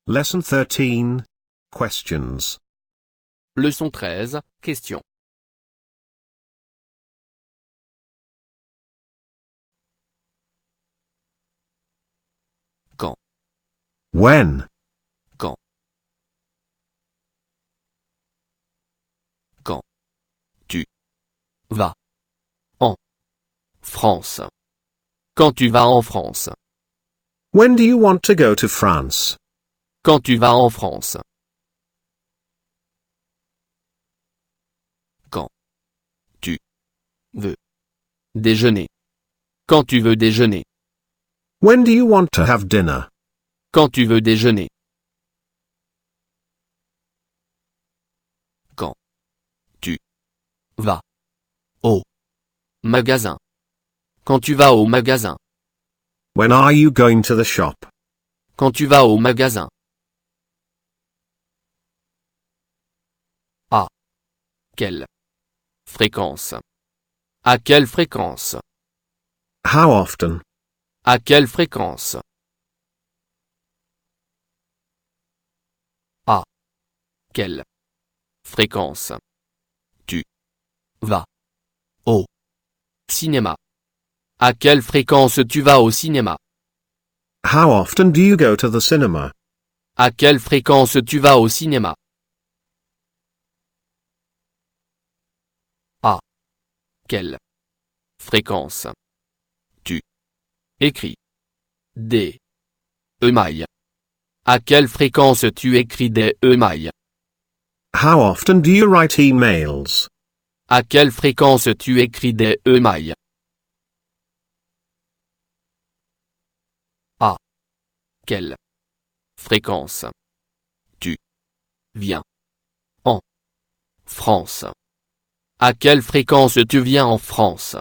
Lesson 13. Questions. Leçon 13, question. Quand, When? quand. Quand tu vas en France. Quand tu vas en France. When do you want to go to France? Quand tu vas en France. Quand tu veux déjeuner. Quand tu veux déjeuner. When do you want to have dinner? Quand tu veux déjeuner. Quand tu vas au magasin. Quand tu vas au magasin. When are you going to the shop? Quand tu vas au magasin. À quelle fréquence? À quelle fréquence? How often? À quelle fréquence? À quelle fréquence tu vas au cinéma? À quelle fréquence tu vas au cinéma? How often do you go to the cinema? À quelle fréquence tu vas au cinéma? À quelle fréquence tu écris des emails? À quelle fréquence tu écris des emails? How often do you write emails? À quelle fréquence tu écris des emails? À quelle fréquence tu viens en France? À quelle fréquence tu viens en France?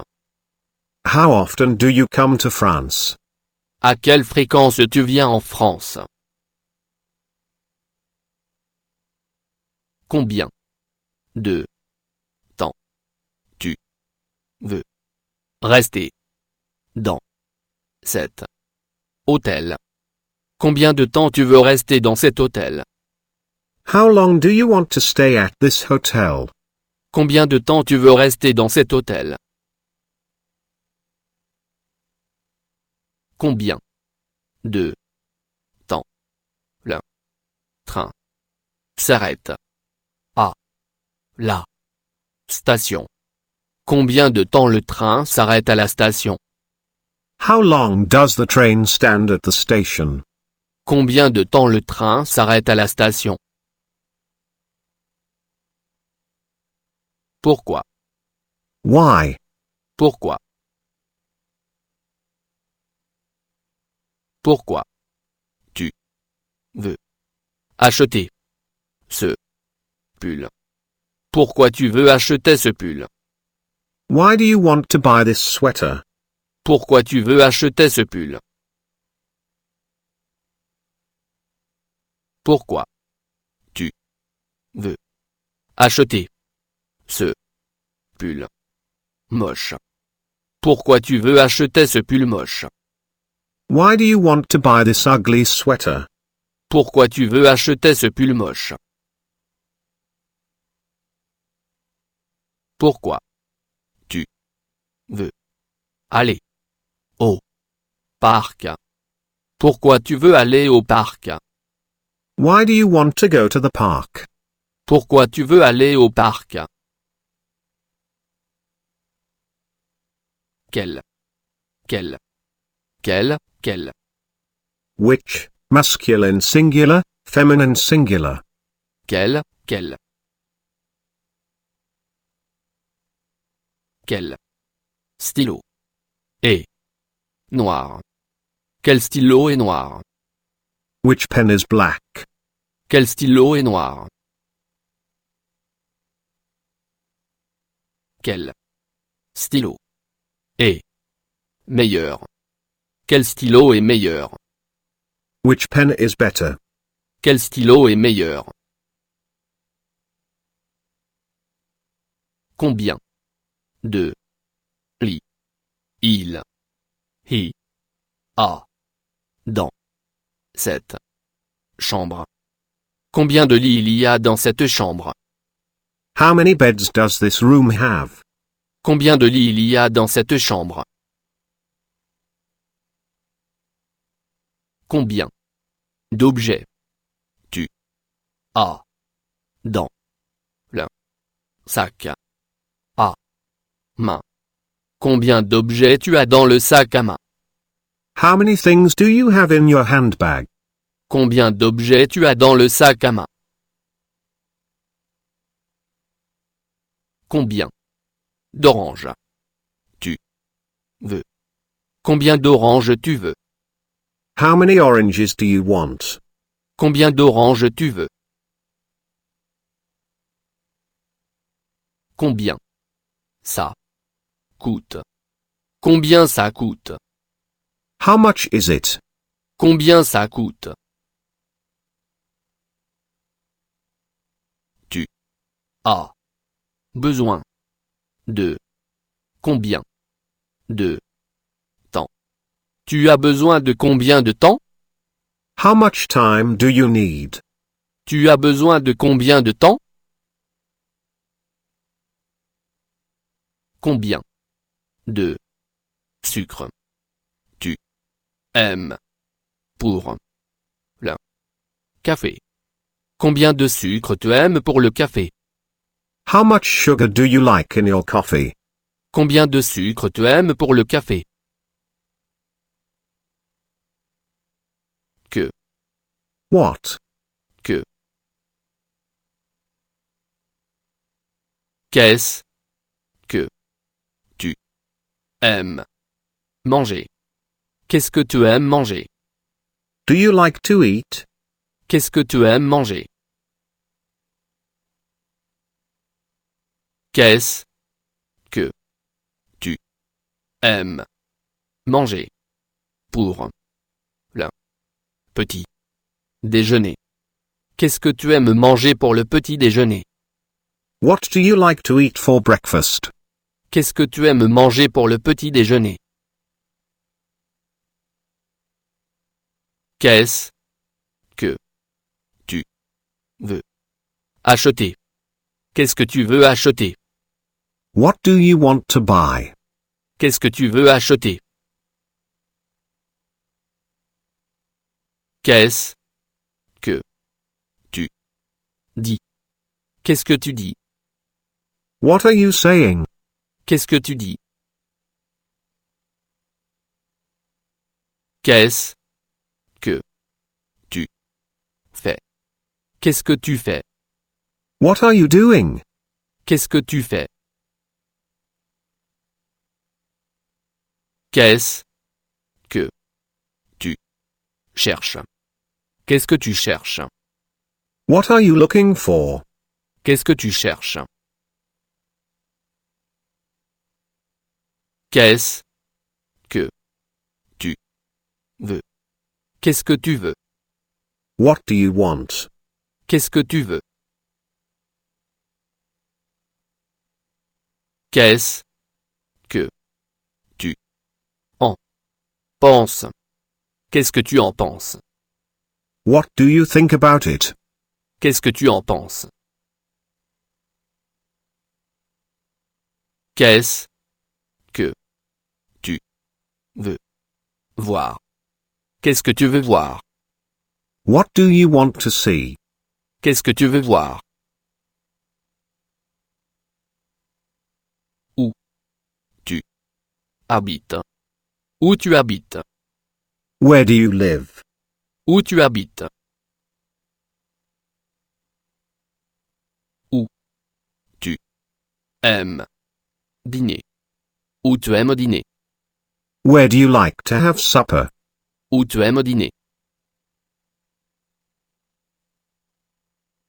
How often do you come to France? À quelle fréquence tu viens en France? Combien de temps tu veux rester dans cet hôtel? Combien de temps tu veux rester dans cet hôtel? How long do you want to stay at this hotel? Combien de temps tu veux rester dans cet hôtel? Combien de temps le train s'arrête à la station? Combien de temps le train s'arrête à la station? How long does the train stand at the station? Combien de temps le train s'arrête à la station? Pourquoi? Why? Pourquoi? Pourquoi tu veux acheter ce pull? Pourquoi tu veux acheter ce pull? Why do you want to buy this sweater? Pourquoi tu veux acheter ce pull? Pourquoi tu veux acheter ce pull moche? Pourquoi tu veux acheter ce pull moche? Why do you want to buy this ugly sweater? Pourquoi tu veux acheter ce pull moche? Pourquoi tu veux aller au parc? Pourquoi tu veux aller au parc? Why do you want to go to the park? Pourquoi tu veux aller au parc? Quel? Which, masculine singular, feminine singular. Quel stylo est noir? Quel stylo est noir? Which pen is black? Quel stylo est noir? Quel stylo est meilleur? Quel stylo est meilleur? Which pen is better? Quel stylo est meilleur? Combien de lits il y a dans cette Chambre. Combien de lits il y a dans cette chambre? How many beds does this room have? Combien de lits il y a dans cette chambre? Combien d'objets tu as dans le sac à main? Combien d'objets tu as dans le sac à main? How many things do you have in your handbag? Combien d'objets tu as dans le sac à main? Combien d'oranges tu veux? Combien d'oranges tu veux? How many oranges do you want? Combien d'oranges tu veux? Combien ça coûte? Combien ça coûte? How much is it? Combien ça coûte? Tu as besoin de combien de temps? Tu as besoin de combien de temps? How much time do you need? Tu as besoin de combien de temps? Combien de sucre tu aimes pour le café? Combien de sucre tu aimes pour le café? How much sugar do you like in your coffee? Combien de sucre tu aimes pour le café? Que What? que qu'est-ce que tu aimes manger? Qu'est-ce que tu aimes manger? Do you like to eat? Qu'est-ce que tu aimes manger? Qu'est-ce que tu aimes manger pour le petit déjeuner? Qu'est-ce que tu aimes manger pour le petit déjeuner? What do you like to eat for breakfast? Qu'est-ce que tu aimes manger pour le petit déjeuner? Qu'est-ce que tu veux acheter? Qu'est-ce que tu veux acheter? What do you want to buy? Qu'est-ce que tu veux acheter? Qu'est-ce que tu dis? Qu'est-ce que tu dis? What are you saying? Qu'est-ce que tu dis? Qu'est-ce que tu fais? Qu'est-ce que tu fais? What are you doing? Qu'est-ce que tu fais? Qu'est-ce que tu cherches? Qu'est-ce que tu cherches? What are you looking for? Qu'est-ce que tu cherches? Qu'est-ce que tu veux? Qu'est-ce que tu veux? What do you want? Qu'est-ce que tu veux? Qu'est-ce que tu en penses? Qu'est-ce que tu en penses? What do you think about it? Qu'est-ce que tu en penses? Qu'est-ce que tu veux voir? Qu'est-ce que tu veux voir? What do you want to see? Qu'est-ce que tu veux voir? Où tu habites? Où tu habites? Where do you live? Où tu habites? Où tu aimes dîner? Où tu aimes dîner? Where do you like to have supper? Où tu aimes dîner?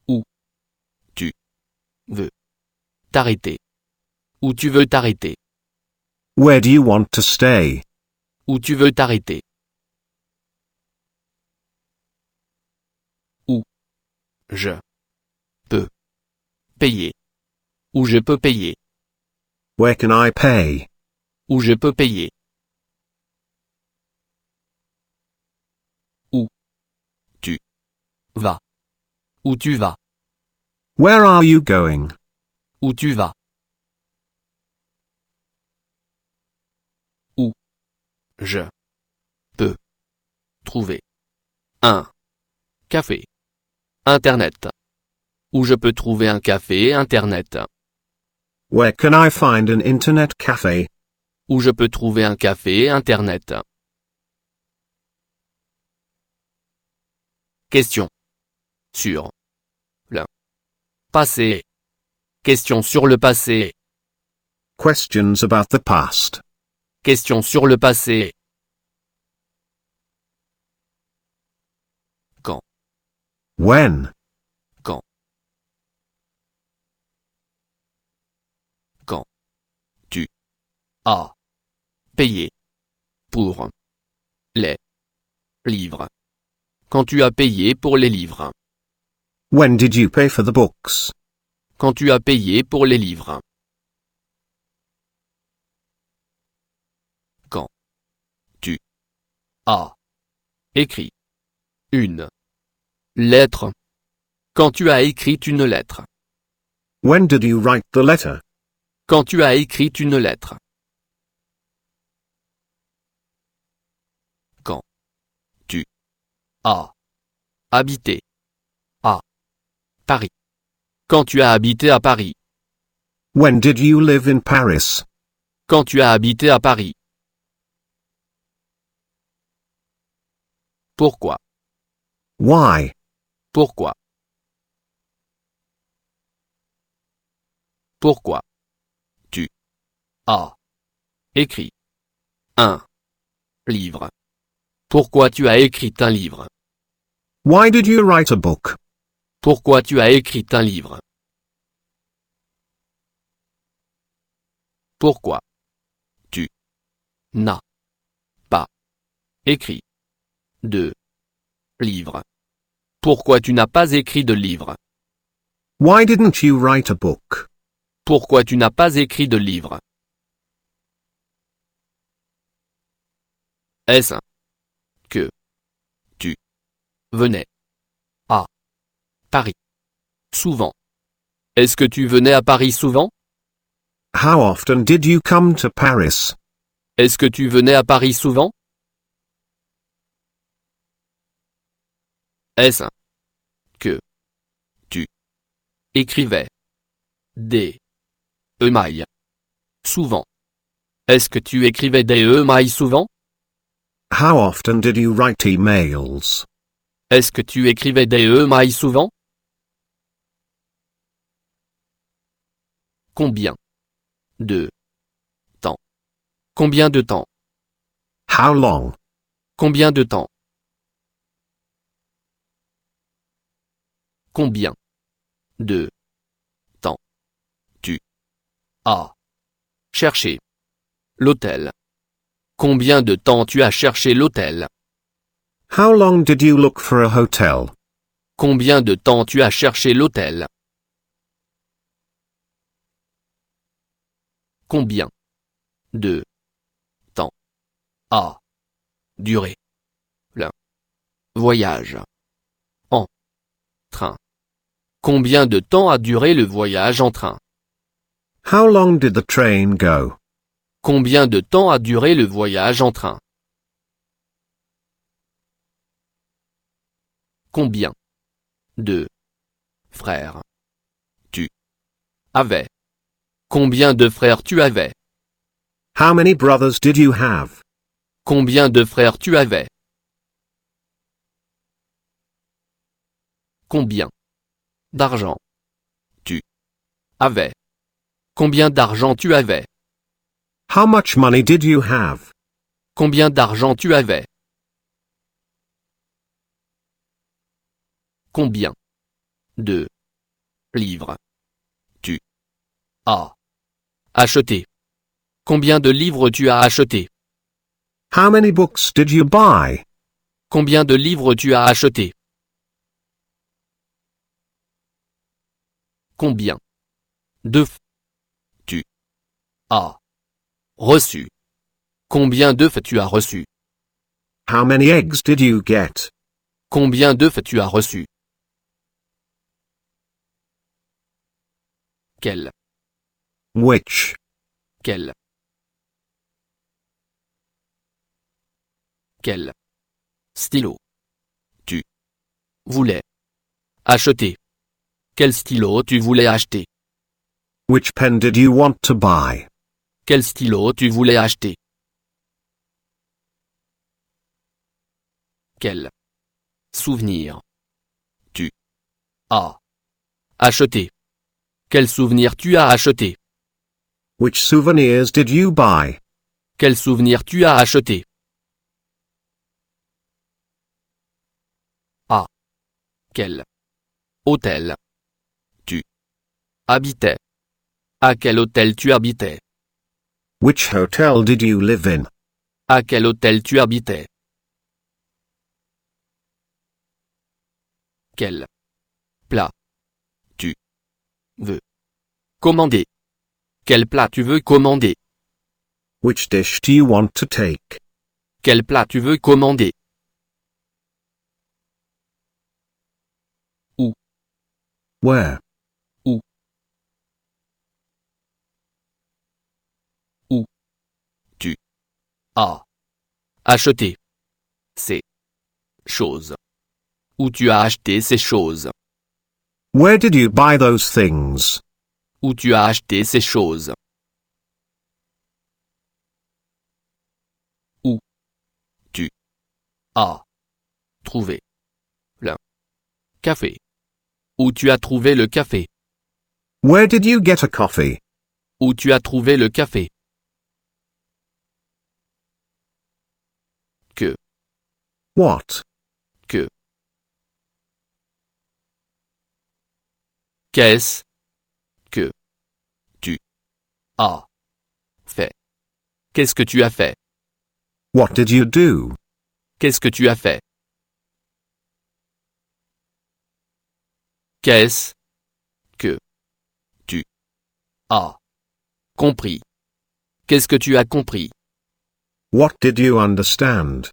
Où tu veux t'arrêter? Où tu veux t'arrêter? Where do you want to stay? Où tu veux t'arrêter? Où je peux payer? Où je peux payer? Where can I pay? Où je peux payer? Où tu Va. Où tu vas? Where are you going? Où tu vas? Où je peux trouver un café. Internet. Où je peux trouver un café Internet. Where can I find an internet cafe? Où je peux trouver un café Internet. Question. Sur le passé. Question sur le passé. Questions about the past. Question sur le passé. Quand. When? Quand. Quand. Tu as payé pour les livres. Quand tu as payé pour les livres. When did you pay for the books? Quand tu as payé pour les livres. Quand tu as écrit une lettre. Quand tu as écrit une lettre. When did you write the letter? Quand tu as écrit une lettre. Quand tu as habité à Paris. Quand tu as habité à Paris. When did you live in Paris? Quand tu as habité à Paris. Pourquoi? Why? Pourquoi? Pourquoi? Tu as écrit un livre. Pourquoi tu as écrit un livre? Why did you write a book? Pourquoi tu as écrit un livre? Pourquoi tu n'as pas écrit de livre? Pourquoi tu n'as pas écrit de livre? Why didn't you write a book? Pourquoi tu n'as pas écrit de livre? Est-ce que tu venais à Paris souvent? Est-ce que tu venais à Paris souvent? How often did you come to Paris? Est-ce que tu venais à Paris souvent? Est-ce que tu écrivais des emails souvent? Est-ce que tu écrivais des emails souvent? How often did you write emails? Est-ce que tu écrivais des emails souvent? Combien de temps? Combien de temps? How long? Combien de temps? Combien de temps tu as cherché l'hôtel? Combien de temps tu as cherché l'hôtel? How long did you look for a hotel? Combien de temps tu as cherché l'hôtel? Combien de temps a duré le voyage en train? Combien de temps a duré le voyage en train? How long did the train go? Combien de temps a duré le voyage en train? Combien de frères tu avais? Combien de frères tu avais? How many brothers did you have? Combien de frères tu avais? Combien d'argent tu avais? Combien d'argent tu avais? How much money did you have? Combien d'argent tu avais? Combien de livres tu as acheté? Combien de livres tu as acheté? How many books did you buy? Combien de livres tu as acheté? Combien d'œufs tu as reçu? Combien d'œufs tu as reçu? How many eggs did you get? Combien d'œufs tu as reçu? Quel. Which. Quel. Quel. Stylo. Tu. Voulais. Acheter. Quel stylo tu voulais acheter? Which pen did you want to buy? Quel stylo tu voulais acheter? Quel. Souvenir. Tu. As. Acheté. Quel souvenir tu as acheté? Which souvenirs did you buy? Quel souvenir tu as acheté? A. Quel. Hôtel. Tu. Habitais. À quel hôtel tu habitais? Which hotel did you live in? À quel hôtel tu habitais? Quel. Plat. Tu. Veux. Commander. Quel plat tu veux commander? Which dish do you want to take? Quel plat tu veux commander? Où. Where? Où. Où. Tu. As. Acheté. Ces. Choses. Où tu as acheté ces choses? Where did you buy those things? Où tu as acheté ces choses? Où. Tu. As. Trouvé. Le. Café. Où tu as trouvé le café? Where did you get a coffee? Où tu as trouvé le café? Que. What? Que. Qu'est-ce que tu as fait? Qu'est-ce que tu as fait? What did you do? Qu'est-ce que tu as fait? Qu'est-ce que tu as compris? Qu'est-ce que tu as compris? What did you understand?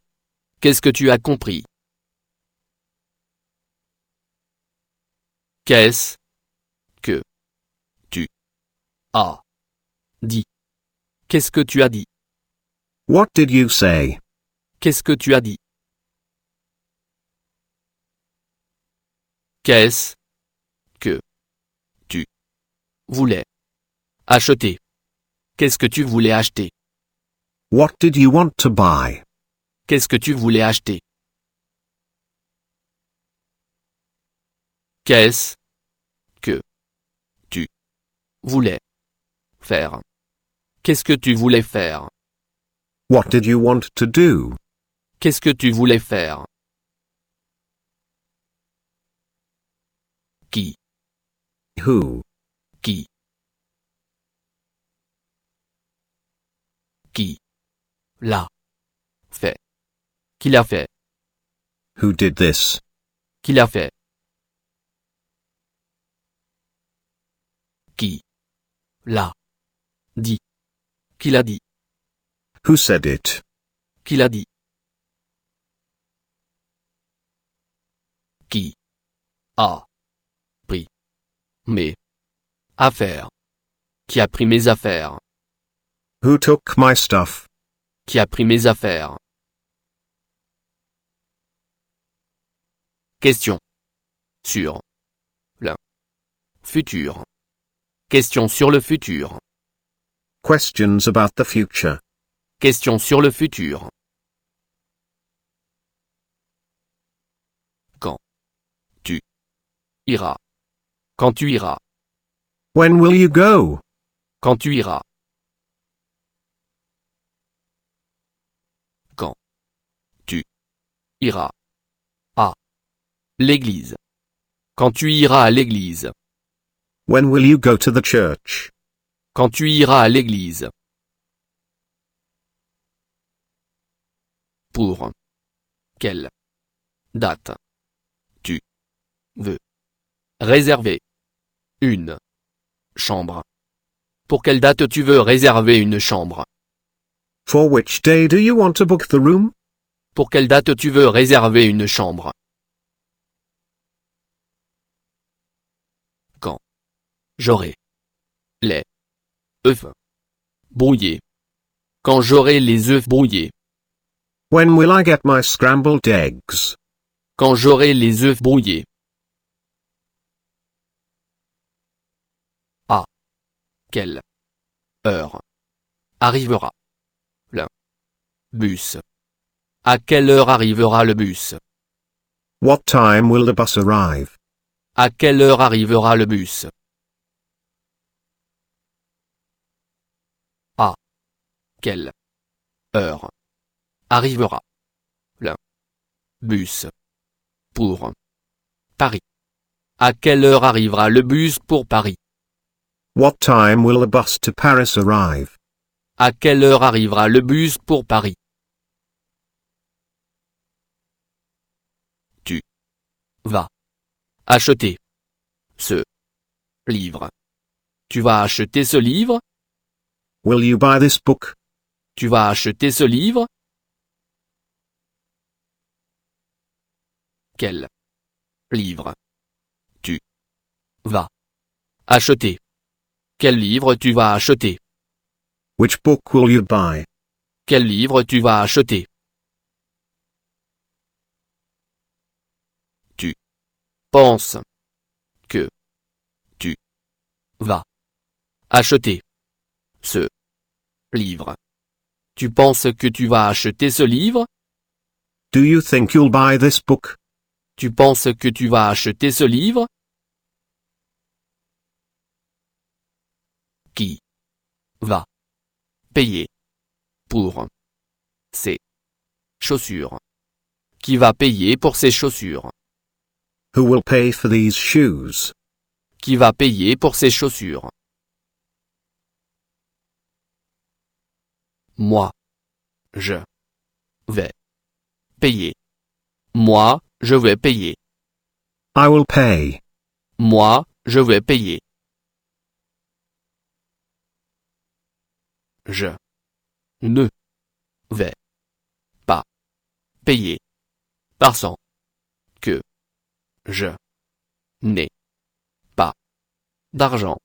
Qu'est-ce que tu as compris? Qu'est-ce que tu as dit? Qu'est-ce que tu as dit? What did you say? Qu'est-ce que tu as dit? Qu'est-ce que tu voulais acheter? Qu'est-ce que tu voulais acheter? What did you want to buy? Qu'est-ce que tu voulais acheter? Qu'est-ce que tu voulais faire? Qu'est-ce que tu voulais faire? What did you want to do? Qu'est-ce que tu voulais faire? Qui? Who? Qui? Qui l'a fait? Qui l'a fait? Who did this? Qui l'a fait? Qui l'a dit? Qui l'a dit? Who said it? Qui l'a dit? Qui a pris mes affaires? Qui a pris mes affaires? Who took my stuff? Qui a pris mes affaires? Question. Sur. Le. Futur. Question sur le futur. Questions about the future. Question sur le futur. Quand. Tu. Iras. Quand tu iras. When will you go? Quand tu iras. Quand. Tu. Iras. À. L'église. Quand tu iras à l'église. When will you go to the church? Quand tu iras à l'église. Pour. Quelle. Date. Tu. Veux. Réserver. Une. Chambre. Pour quelle date tu veux réserver une chambre? For which day do you want to book the room? Pour quelle date tu veux réserver une chambre? Quand. J'aurai. les œufs brouillés. Quand j'aurai les œufs brouillés. When will I get my scrambled eggs? Quand j'aurai les œufs brouillés. À quelle heure arrivera le bus? À quelle heure arrivera le bus? What time will the bus arrive? À quelle heure arrivera le bus? À quelle heure arrivera le bus pour Paris? À quelle heure arrivera le bus pour Paris? What time will the bus to Paris arrive? À quelle heure arrivera le bus pour Paris? Tu vas acheter ce livre. Tu vas acheter ce livre? Will you buy this book? Tu vas acheter ce livre? Quel livre tu vas acheter? Quel livre tu vas acheter? Which book will you buy? Quel livre tu vas acheter? Tu penses que tu vas acheter ce livre. Tu penses que tu vas acheter ce livre? Do you think you'll buy this book? Tu penses que tu vas acheter ce livre? Qui va payer pour ces chaussures? Qui va payer pour ces chaussures? Who will pay for these shoes? Qui va payer pour ces chaussures? Moi. Je vais payer. Moi, je vais payer. I will pay. Moi, je vais payer. Je ne vais pas payer. Parce que je n'ai pas d'argent.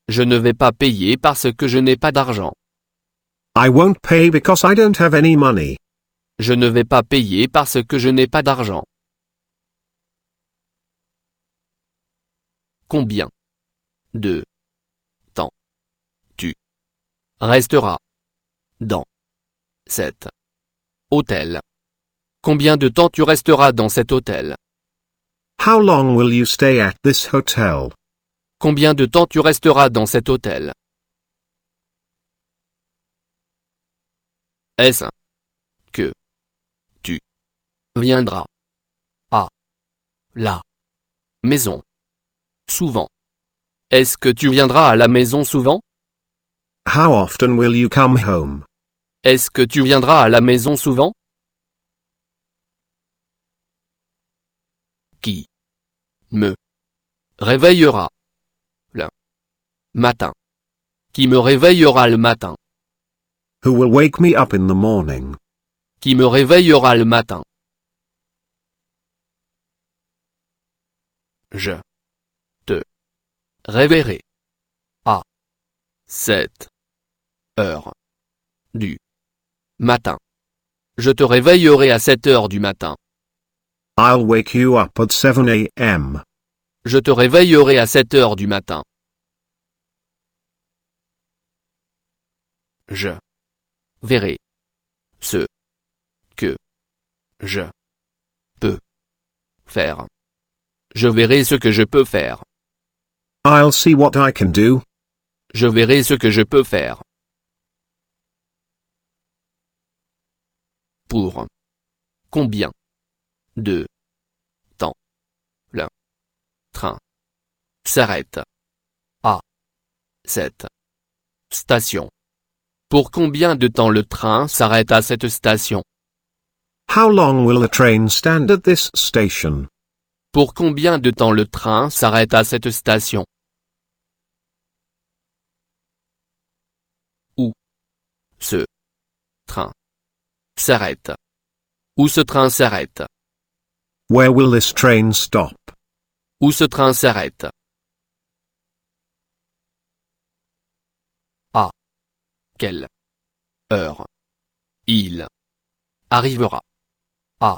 Je ne vais pas payer parce que je n'ai pas d'argent. I won't pay because I don't have any money. Je ne vais pas payer parce que je n'ai pas d'argent. Combien de temps tu resteras dans cet hôtel? Combien de temps tu resteras dans cet hôtel? How long will you stay at this hotel? Combien de temps tu resteras dans cet hôtel? Est-ce que tu viendras à la maison souvent? Est-ce que tu viendras à la maison souvent? How often will you come home? Est-ce que tu viendras à la maison souvent? Qui me réveillera le matin? Qui me réveillera le matin? Who will wake me up in the morning? Qui me réveillera le matin? Je te réveillerai à 7 heures du matin. Je te réveillerai à 7 heures du matin. I'll wake you up at 7 a.m. Je te réveillerai à 7 heures du matin. Je verrai ce que je peux faire. Je verrai ce que je peux faire. I'll see what I can do. Je verrai ce que je peux faire. Pour combien de temps le train s'arrête à cette station? Pour combien de temps le train s'arrête à cette station? How long will the train stand at this station? Pour combien de temps le train s'arrête à cette station? Où ce train s'arrête? Où ce train s'arrête? Where will this train stop? Où ce train s'arrête? quelle heure il arrivera à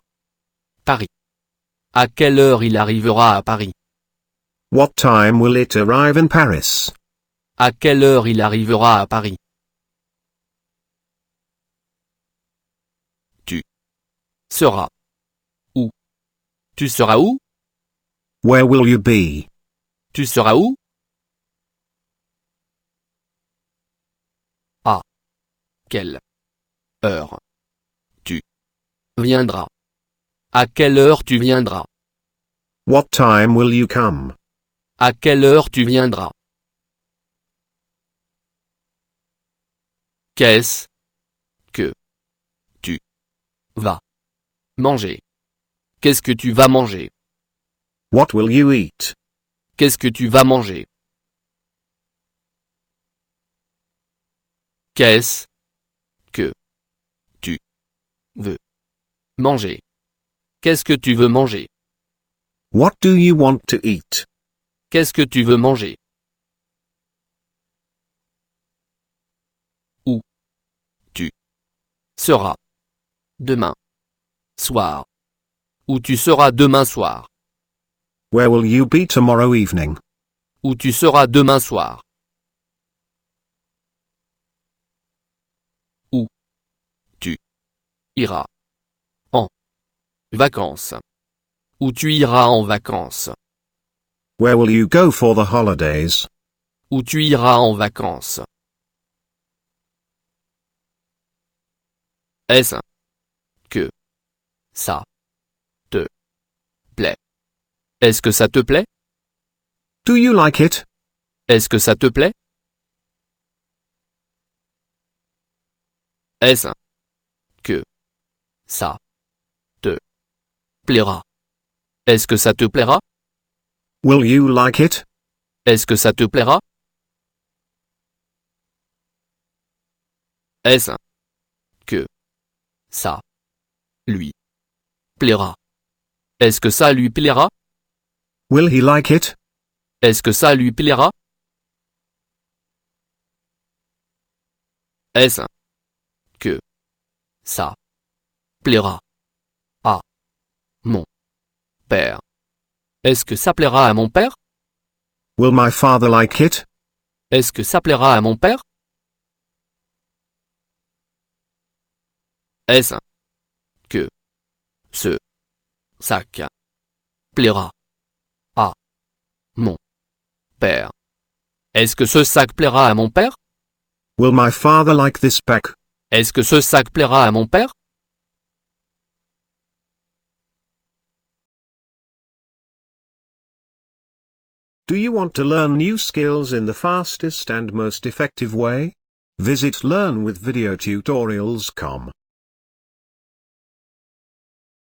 Paris? À quelle heure il arrivera à Paris? What time will it arrive in Paris? À quelle heure il arrivera à Paris? Tu seras où? Tu seras où? Where will you be? Tu seras où? À quelle heure tu viendras? À quelle heure tu viendras? What time will you come? À quelle heure tu viendras? Qu'est-ce que tu vas manger? Qu'est-ce que tu vas manger? What will you eat? Qu'est-ce que tu vas manger? Qu'est-ce que tu veux manger? Qu'est-ce que tu veux manger? What do you want to eat? Qu'est-ce que tu veux manger? Où tu seras demain soir? Où tu seras demain soir? Where will you be tomorrow evening? Où tu seras demain soir? Où tu iras en vacances? Où tu iras en vacances? Where will you go for the holidays? Où tu iras en vacances? Est-ce que ça te plaît? Est-ce que ça te plaît? Do you like it? Est-ce que ça te plaît? Est-ce que ça te plaira? Est-ce que ça te plaira? Will you like it? Est-ce que ça te plaira? Est-ce que ça lui plaira? Est-ce que ça lui plaira? Will he like it? Est-ce que ça lui plaira? Est-ce que ça plaira à mon père? Est-ce que ça plaira à mon père? Will my father like it? Est-ce que ça plaira à mon père? Est-ce que ce sac plaira à mon père? Est-ce que ce sac plaira à mon père? Will my father like this bag? Est-ce que ce sac plaira à mon père? Do you want to learn new skills in the fastest and most effective way? Visit learnwithvideotutorials.com.